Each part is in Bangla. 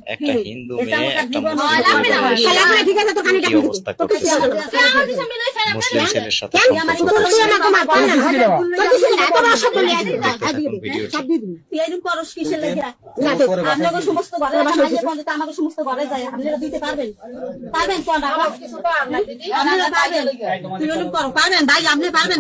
একটা হিন্দু মেয়ে একটা মুসলিম ছেলের সাথে সমস্ত আমাকে সমস্ত ঘরে যায় আপনারা দিতে পারবেন পারবেন পারবেন ভাই আপনি পারবেন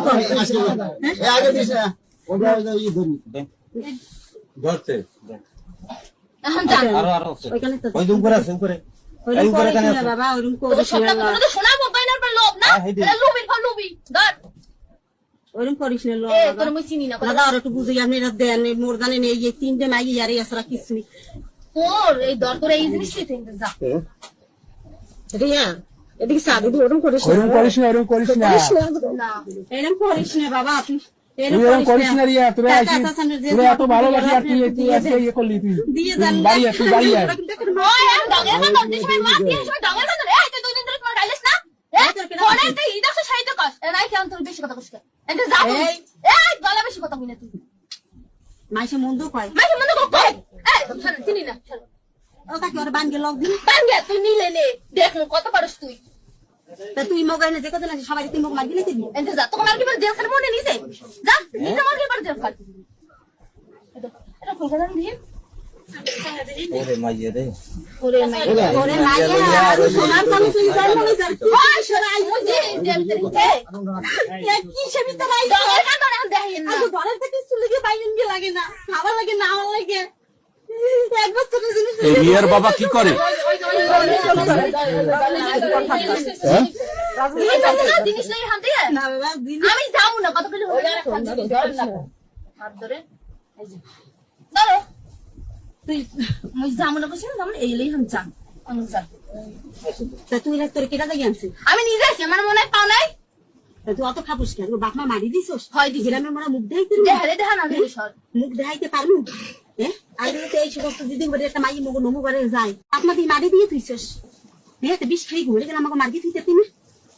ওরকম করিস না দাদা আর একটু বুঝি আপনি দেন মোর জানেন এই যে তিনটে মাইগি আর এছাড়া কিছু নেই এই দর করে এই জিনিস এদিকে সাদু ওরকম করিস না এরকম করিস না বাবা আপনি এরকম করিস না রিয়া তোরা এত ভালোবাসি আর তুই ইয়ে করলি তুই দিয়ে দেন বাড়ি তুই বাড়ি আয় ওই আমি ডাঙের মত দিছ ভাই মার দিয়ে সময় ডাঙের মত এই তুই দুই দিন ধরে তোমার গাইলেস না ফোনে তুই ইদাস সাইতে কর রাই কেন তোর বেশি কথা কইছ এতে যা এই গলা বেশি কথা কইনা তুই মাইসে মন্দ কয় এই চিনি না ও কাকে ওর বানগে লগ দিন বানগে তুই নিলে নে দেখ কত পারস তুই তা তুই মগাই না যে কত না সবাই তুই মগ মাগি নিতে দিবি এতে যা তোর আর কি বল জেল খানে মনে নিছে যা নিতে মগে পড় জেল খানে এটা কোন জায়গা দিন ওরে মাইয়া রে ওরে মাইয়া আর সোনার কানে তুই যাই মনে যাই ওই সরাই মুজি জেল থেকে এ কি সেবি তাই ডলার না ডলার দেখাই না ডলার থেকে চুলিকে বাইন গে লাগে না খাবার লাগে না আমার লাগে রিয়ার বাবা কি করে আমি যাবো না কত তুই যাবো না বলছি এইলেই আমি চান তুই তোর কেটা জায়গা আনছি আমি নিজে আছি আমার মনে হয় পাও নাই তুই অত খাবুস কেন বাপ মা মারি দিস হয় দিস গ্রামের মোরা মুখ দেখাইতে দেখা না মুখ দেখাইতে পারবো আগে তো এই সমস্ত দিদিন বলে একটা মাই মগো নমু করে যায় আপনাকে মারি দিয়ে তুইছস বিষ খাই ঘুরে গেলে আমাকে মার্গি থুইতে তুমি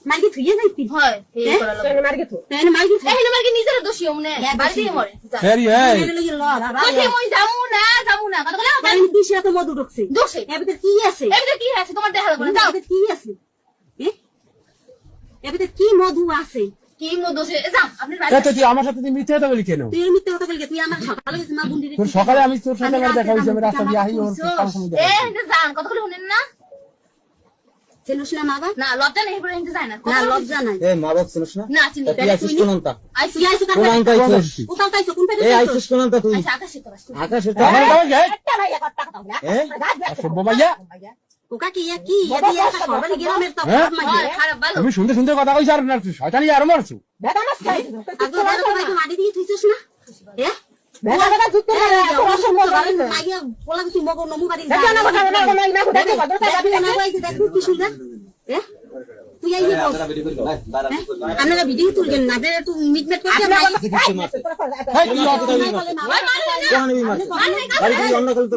মার্গি থুইয়ে যাইতি হয় মার্গি নিজের দোষী মনে বাড়ি দিয়ে মরে যাবো না এত মধু ঢুকছে দোষে এবার কি আছে তোমার দেখা যাবে কি আছে এবার কি মধু আছে কি মধু আছে যা আপনি তুই আমার সাথে তুই মিথ্যা কথা বলি কেন তুই মিথ্যা কথা বলি তুই আমার সকালে গেছিস মা বুন্দি তোর সকালে আমি তোর সাথে দেখা হইছে আমি রাস্তা দিয়ে আহি ওর জান কত করে শুনেন না চেনুস না মাবা না লজ্জা নেই বলে এনতে যায় না লজ্জা নাই মা বাবা চেনুস না চিনি তুই আইছিস কোনটা আইছি কোনটা আইছিস কোনটা আইছো কোন পেটে আইছিস কোনটা তুই আকাশে তো আমার বাবা যায় সব ভাইয়া ওকা কি কি এদিকে একটা খবর গ্রামের তো খারাপ ভালো তুমি শুনতে শুনতে কথা কইছ আর না শয়তানি আর মারছো দাদা মাছ খাই আগে দাদা তো মাটি দিয়ে তুইছস না দাদা জুতো অসম বলে লাগিয়া বলা তুই মগো নমু বাড়ি যা না কথা না দেখো কথা যাবি না কই দেখো কি শুনলা তুই আইবি আপনারা ভিডিও তুলবেন না বে তুই মিটমেট করতে না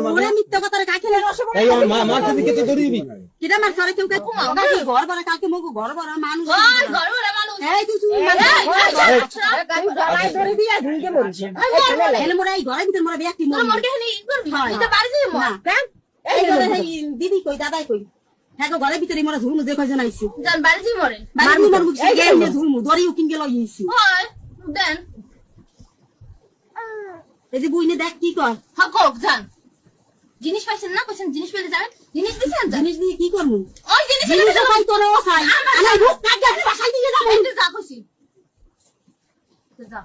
ওরে মিথ্যা কথা কাকে এই মা যদি কেটে ধরিবি কিরা মার সরে কেউ কাকু ঘর বড় কালকে মগো ঘর বড় মানুষ ঘর বড় মানুষ এই তুই গালাই ধরে দিয়া ধুইকে মরিস এনে মোরা এই ঘরের ভিতর মোরা ব্যক্তি মোর কেনি করবি এটা বাড়ি যাই মোরা এই দিদি কই দাদাই কই হ্যাঁ ঘরের ভিতরে মোরা ঝুমু যে কয়জন আইছি জান বাড়ি যাই মরে বাড়ি মোর মুখ এই ঝুমু দড়ি উকিন গেল ইছি হয় দেন এই যে বুইনে দেখ কি কর হকক জান জিনিস পাইছেন না কইছেন জিনিস পেলে যাবেন জিনিস দিছেন জিনিস দিয়ে কি করব ওই জিনিস পাই তোরে ওসাই আমি রূপ কাটে আপনি বাসায় দিয়ে যাব এই যা কইছি যা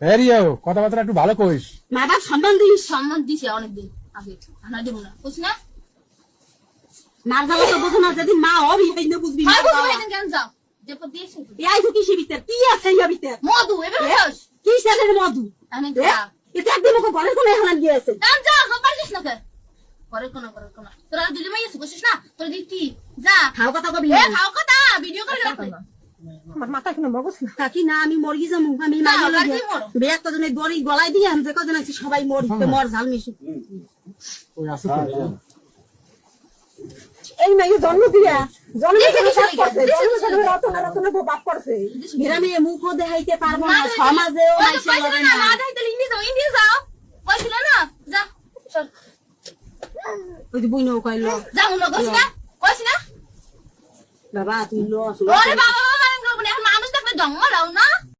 হেরিও কথাবার্তা একটু ভালো কইস মা বাপ সম্মান দিছে অনেক দিন আগে আনা দেব না কইছ না মার গলা তো বুঝো না যদি মা হবি হেইনে বুঝবি না বুঝবি কেন যাও যে পদ দিয়েছ এই তো কি ভিতর কি আছে এই ভিতর মধু এবার খাস কি সাথে মধু আমি যা এটা একদম ওকে ঘরে কোনে হালান গিয়েছে যা যা খবর দিস না করে কোন তোরা দিদি মাইয়া বসিস না তোর দিদি যা খাও কথা কবি খাও কথা ভিডিও করে রাখ আমার মাথা কেন মগজ না কাকি না আমি মরগি যামু আমি মাইয়া বিয়া কজনে দড়ি গলায় দিয়ে আমি যে কজন আছে সবাই মর ঝাল মিশু ওই আছে এই মেয়ে জন্ম দিয়া বাপ করছে গ্রামে মুখও দেখাইতে পারবো না, সমাজেও মাইসে লড়ে না। ওই যে বইনও কইল বাবা তুই লো মানুষ দেখলে জন্ম দাও না